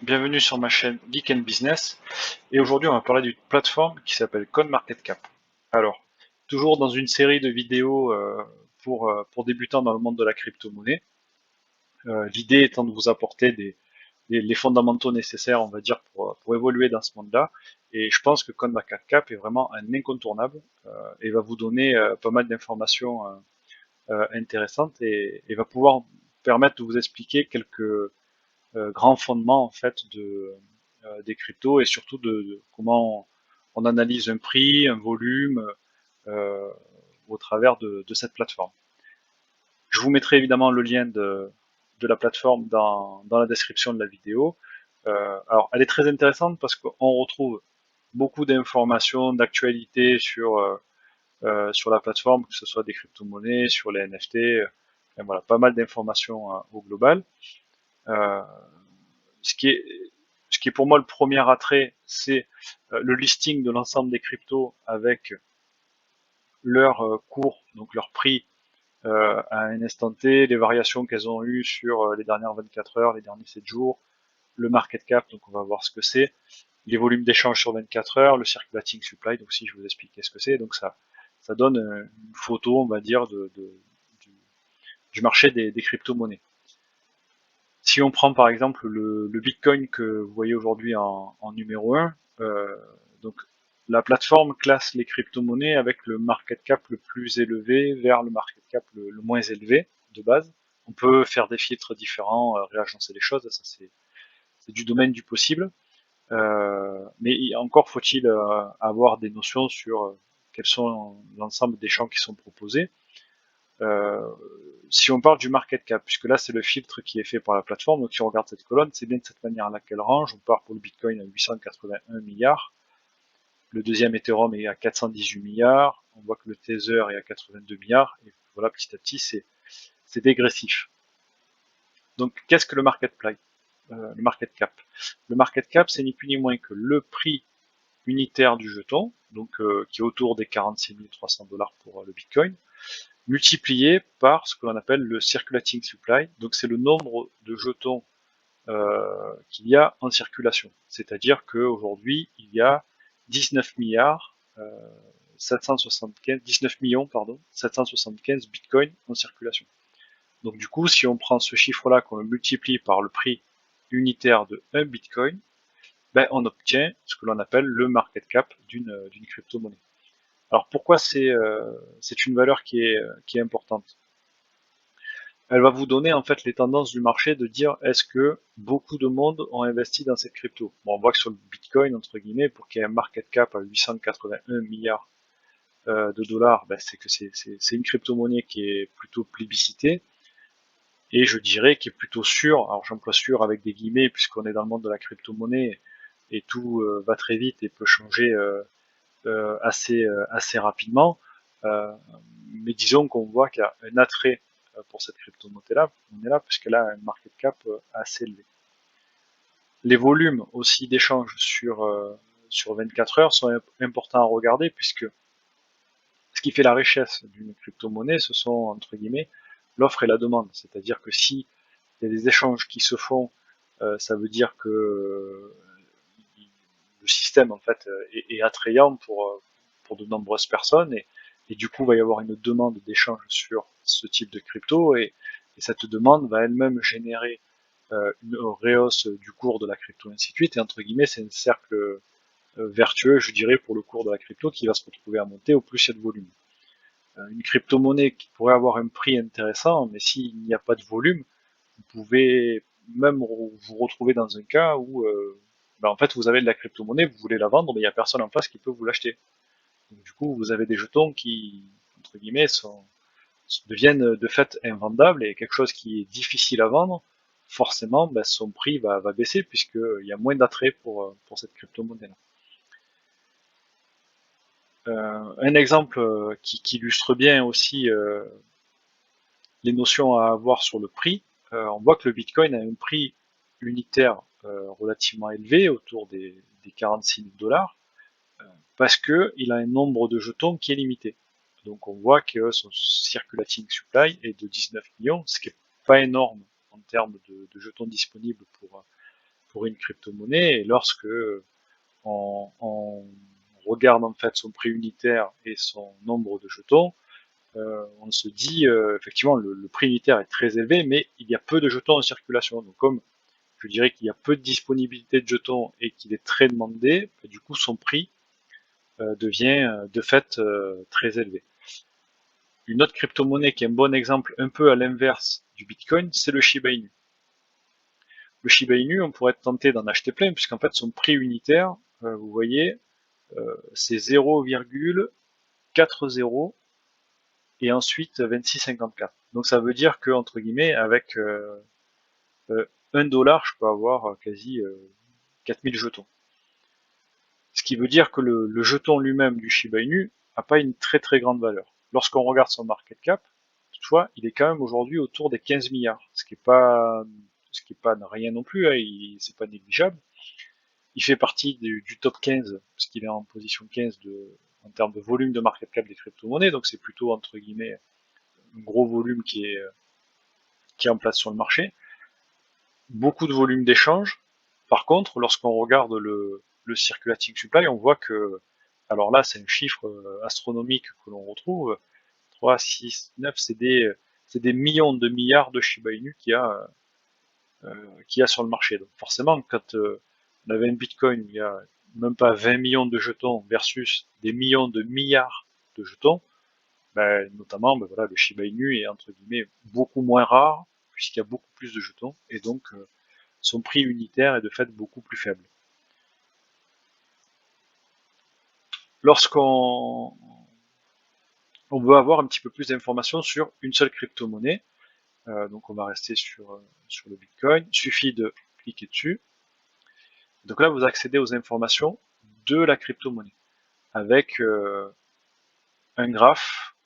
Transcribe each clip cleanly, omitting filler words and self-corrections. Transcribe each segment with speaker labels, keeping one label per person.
Speaker 1: bienvenue sur ma chaîne Geek and Business. Et aujourd'hui, on va parler d'une plateforme qui s'appelle CoinMarketCap. Alors, toujours dans une série de vidéos pour débutants dans le monde de la crypto-monnaie. L'idée étant de vous apporter les fondamentaux nécessaires, on va dire, pour évoluer dans ce monde-là. Et je pense que CoinMarketCap est vraiment un incontournable et va vous donner pas mal d'informations intéressantes et va pouvoir permettre de vous expliquer quelques grands fondements en fait des cryptos et surtout de comment on analyse un prix, un volume euh, au travers de cette plateforme. Je vous mettrai évidemment le lien de la plateforme dans la description de la vidéo. Alors, elle est très intéressante parce qu'on retrouve beaucoup d'informations, d'actualités sur la plateforme, que ce soit des crypto-monnaies, sur les NFT, voilà, pas mal d'informations au global. Euh, ce qui est ce qui est pour moi le premier attrait, c'est le listing de l'ensemble des cryptos avec leur cours, donc leur prix à un instant T, les variations qu'elles ont eues sur les dernières 24 heures, les derniers 7 jours, le market cap, donc on va voir ce que c'est, les volumes d'échange sur 24 heures, le circulating supply, donc si je vous explique ce que c'est, donc ça donne une photo, on va dire, du marché des crypto-monnaies. Si on prend par exemple le Bitcoin que vous voyez aujourd'hui en numéro 1, donc la plateforme classe les crypto-monnaies avec le market cap le plus élevé vers le market cap le moins élevé de base. On peut faire des filtres différents, réagencer les choses, ça c'est du domaine du possible. Mais encore faut-il avoir des notions sur quels sont l'ensemble des champs qui sont proposés. Euh, si on parle du market cap, puisque là c'est le filtre qui est fait par la plateforme, donc si on regarde cette colonne, c'est bien de cette manière-là qu'elle range. On part pour le Bitcoin à 881 milliards, le deuxième Ethereum est à 418 milliards, on voit que le Tether est à 82 milliards, et voilà, petit à petit c'est dégressif. Donc qu'est-ce que le le market cap? Le market cap, c'est ni plus ni moins que le prix unitaire du jeton, donc qui est autour des 46 300 $ pour le Bitcoin, multiplié par ce que l'on appelle le circulating supply, donc c'est le nombre de jetons qu'il y a en circulation. C'est-à-dire qu'aujourd'hui, il y a 19 milliards 19 millions 775 bitcoins en circulation. Donc du coup, si on prend ce chiffre-là, qu'on le multiplie par le prix unitaire de 1 bitcoin, ben, on obtient ce que l'on appelle le market cap d'une crypto-monnaie. Alors pourquoi c'est une valeur qui est importante? Elle va vous donner en fait les tendances du marché de dire est-ce que beaucoup de monde ont investi dans cette crypto. Bon, on voit que sur le Bitcoin, entre guillemets, pour qu'il y ait un market cap à 881 milliards de dollars, ben, c'est que c'est une crypto-monnaie qui est plutôt plébiscitée et je dirais qui est plutôt sûre. Alors j'emploie sûr avec des guillemets puisqu'on est dans le monde de la crypto-monnaie et tout va très vite et peut changer assez rapidement. Euh, mais disons qu'on voit qu'il y a un attrait pour cette crypto-monnaie-là, puisqu'elle a un market cap assez élevé. Les volumes aussi d'échanges sur 24 heures sont importants à regarder, puisque ce qui fait la richesse d'une crypto-monnaie, ce sont, entre guillemets, l'offre et la demande. C'est-à-dire que si il y a des échanges qui se font, ça veut dire que le système en fait est attrayant pour de nombreuses personnes et du coup il va y avoir une demande d'échange sur ce type de crypto et cette demande va elle-même générer une rehausse du cours de la crypto, ainsi de suite. Et entre guillemets, c'est un cercle vertueux, je dirais, pour le cours de la crypto qui va se retrouver à monter au plus il y a de volume. Une crypto-monnaie qui pourrait avoir un prix intéressant, mais s'il n'y a pas de volume, vous pouvez même vous retrouver dans un cas où ben en fait vous avez de la crypto-monnaie, vous voulez la vendre, mais il n'y a personne en face qui peut vous l'acheter. Donc du coup, vous avez des jetons qui, entre guillemets, deviennent de fait invendables et quelque chose qui est difficile à vendre, forcément, ben, son prix va baisser puisqu'il y a moins d'attrait pour cette crypto-monnaie-là. Un exemple qui illustre bien aussi les notions à avoir sur le prix, on voit que le Bitcoin a un prix unitaire relativement élevé, autour des 46 000 $, parce qu'il a un nombre de jetons qui est limité. Donc on voit que son circulating supply est de 19 millions, ce qui n'est pas énorme en termes de jetons disponibles pour une crypto-monnaie, et lorsque on regarde en fait son prix unitaire et son nombre de jetons, on se dit effectivement le prix unitaire est très élevé, mais il y a peu de jetons en circulation. Donc comme je dirais qu'il y a peu de disponibilité de jetons et qu'il est très demandé, du coup son prix devient de fait très élevé. Une autre crypto-monnaie qui est un bon exemple un peu à l'inverse du Bitcoin, c'est le Shiba Inu. Le Shiba Inu, on pourrait être tenté d'en acheter plein, puisqu'en fait son prix unitaire, vous voyez, c'est 0,40 et ensuite 26,54. Donc ça veut dire que, entre guillemets, avec 1 dollar, je peux avoir quasi 4000 jetons. Ce qui veut dire que le jeton lui-même du Shiba Inu n'a pas une très très grande valeur. Lorsqu'on regarde son market cap, toutefois, il est quand même aujourd'hui autour des 15 milliards, ce qui est pas rien non plus, hein, c'est pas négligeable. Il fait partie du top 15, parce qu'il est en position 15 en termes de volume de market cap des crypto-monnaies, donc c'est plutôt entre guillemets un gros volume qui est en place sur le marché. Beaucoup de volume d'échange. Par contre, lorsqu'on regarde le circulating supply, on voit que, alors là, c'est un chiffre astronomique que l'on retrouve, 3, 6, 9, c'est des millions de milliards de Shiba Inu qu'il y a sur le marché. Donc forcément, quand on avait un Bitcoin où il y a même pas 20 millions de jetons versus des millions de milliards de jetons, ben, notamment ben voilà, le Shiba Inu est entre guillemets beaucoup moins rare puisqu'il y a beaucoup plus de jetons et donc son prix unitaire est de fait beaucoup plus faible. Lorsqu'on veut avoir un petit peu plus d'informations sur une seule crypto-monnaie, donc on va rester sur le Bitcoin, il suffit de cliquer dessus. Donc là, vous accédez aux informations de la crypto-monnaie avec un graphe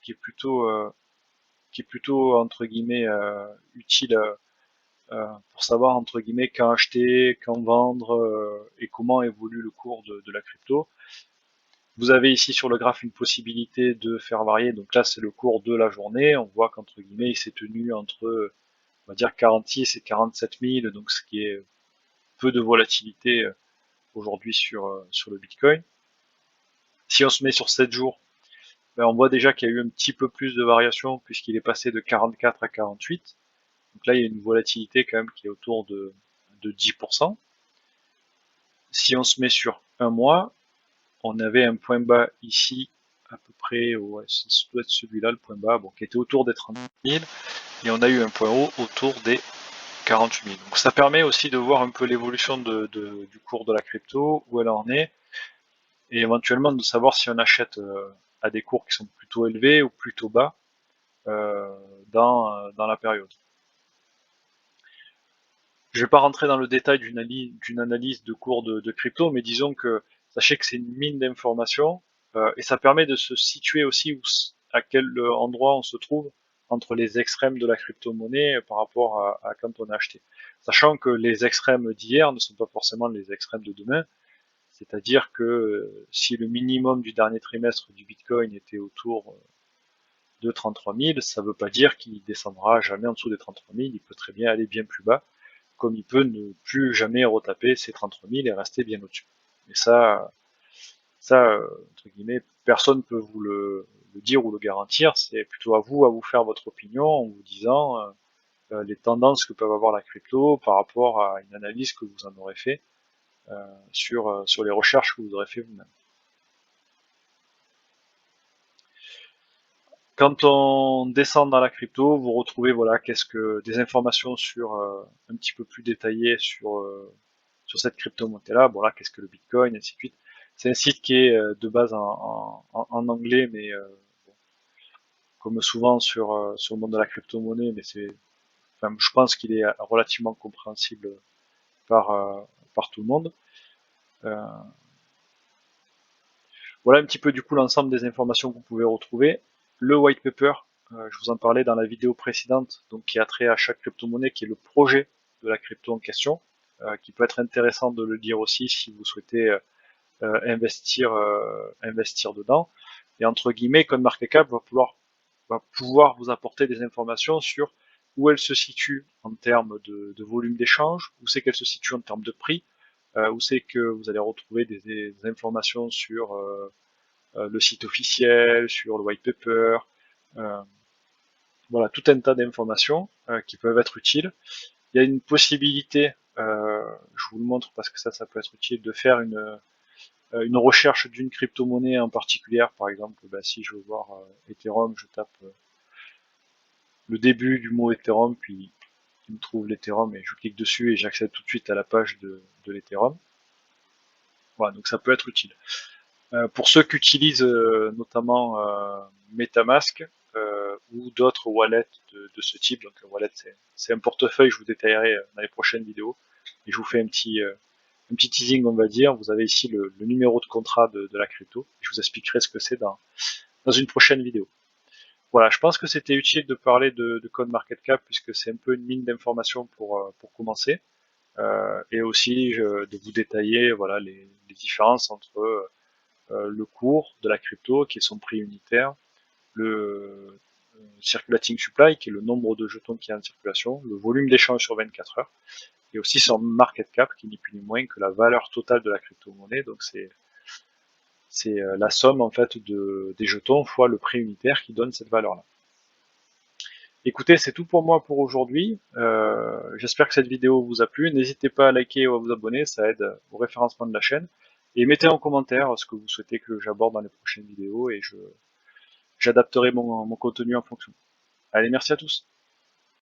Speaker 1: qui est plutôt entre guillemets utile pour savoir entre guillemets quand acheter, quand vendre et comment évolue le cours de la crypto. Vous avez ici sur le graphe une possibilité de faire varier, donc là c'est le cours de la journée, on voit qu'entre guillemets il s'est tenu entre on va dire 46 et 47 000, donc ce qui est peu de volatilité aujourd'hui sur le Bitcoin. Si on se met sur 7 jours, ben on voit déjà qu'il y a eu un petit peu plus de variation puisqu'il est passé de 44 à 48. Donc là il y a une volatilité quand même qui est autour de 10%. Si on se met sur un mois, on avait un point bas ici à peu près, ouais, ça doit être celui-là le point bas, bon, qui était autour des 30 000, et on a eu un point haut autour des 48 000. Donc ça permet aussi de voir un peu l'évolution du cours de la crypto, où elle en est, et éventuellement de savoir si on achète à des cours qui sont plutôt élevés ou plutôt bas dans la période. Je ne vais pas rentrer dans le détail d'une analyse de cours de crypto, mais disons que sachez que c'est une mine d'informations et ça permet de se situer aussi à quel endroit on se trouve entre les extrêmes de la crypto-monnaie par rapport à quand on a acheté. Sachant que les extrêmes d'hier ne sont pas forcément les extrêmes de demain, c'est-à-dire que si le minimum du dernier trimestre du Bitcoin était autour de 33 000, ça ne veut pas dire qu'il descendra jamais en dessous des 33 000, il peut très bien aller bien plus bas, comme il peut ne plus jamais retaper ces 33 000 et rester bien au-dessus. Et ça entre guillemets, personne ne peut vous le dire ou le garantir, c'est plutôt à vous faire votre opinion en vous disant les tendances que peuvent avoir la crypto par rapport à une analyse que vous en aurez fait sur les recherches que vous aurez fait vous-même. Quand on descend dans la crypto, vous retrouvez voilà des informations sur un petit peu plus détaillées sur cette crypto-monnaie-là. Bon là, qu'est-ce que le Bitcoin, et ainsi de suite. C'est un site qui est de base en anglais, mais bon, comme souvent sur le monde de la crypto-monnaie, mais enfin, je pense qu'il est relativement compréhensible par tout le monde. Voilà un petit peu du coup l'ensemble des informations que vous pouvez retrouver. Le white paper, je vous en parlais dans la vidéo précédente, donc qui a trait à chaque crypto-monnaie, qui est le projet de la crypto en question, qui peut être intéressant de le lire aussi si vous souhaitez investir dedans. Et entre guillemets, CoinMarketCap va pouvoir vous apporter des informations sur où elle se situe en termes de volume d'échange, où c'est qu'elle se situe en termes de prix, où c'est que vous allez retrouver des informations sur le site officiel, sur le white paper, voilà, tout un tas d'informations qui peuvent être utiles. Il y a une possibilité, je vous le montre parce que ça peut être utile, de faire une recherche d'une crypto-monnaie en particulier. Par exemple, si je veux voir Ethereum, je tape le début du mot Ethereum, puis il me trouve l'Ethereum et je clique dessus et j'accède tout de suite à la page de l'Ethereum. Voilà, donc ça peut être utile. Pour ceux qui utilisent notamment MetaMask ou d'autres wallets de ce type, donc un wallet c'est un portefeuille, je vous détaillerai dans les prochaines vidéos, et je vous fais un petit teasing on va dire. Vous avez ici le numéro de contrat de la crypto, je vous expliquerai ce que c'est dans une prochaine vidéo. Voilà, je pense que c'était utile de parler de CoinMarketCap puisque c'est un peu une mine d'informations pour commencer, et aussi de vous détailler voilà, les différences entre le cours de la crypto, qui est son prix unitaire, le circulating supply, qui est le nombre de jetons qui est en circulation, le volume d'échange sur 24 heures, et aussi son market cap, qui n'est plus ni moins que la valeur totale de la crypto-monnaie. Donc c'est la somme en fait des jetons fois le prix unitaire qui donne cette valeur-là. Écoutez, c'est tout pour moi pour aujourd'hui. J'espère que cette vidéo vous a plu. N'hésitez pas à liker ou à vous abonner, ça aide au référencement de la chaîne. Et mettez en commentaire ce que vous souhaitez que j'aborde dans les prochaines vidéos et j'adapterai mon contenu en fonction. Allez, merci à tous.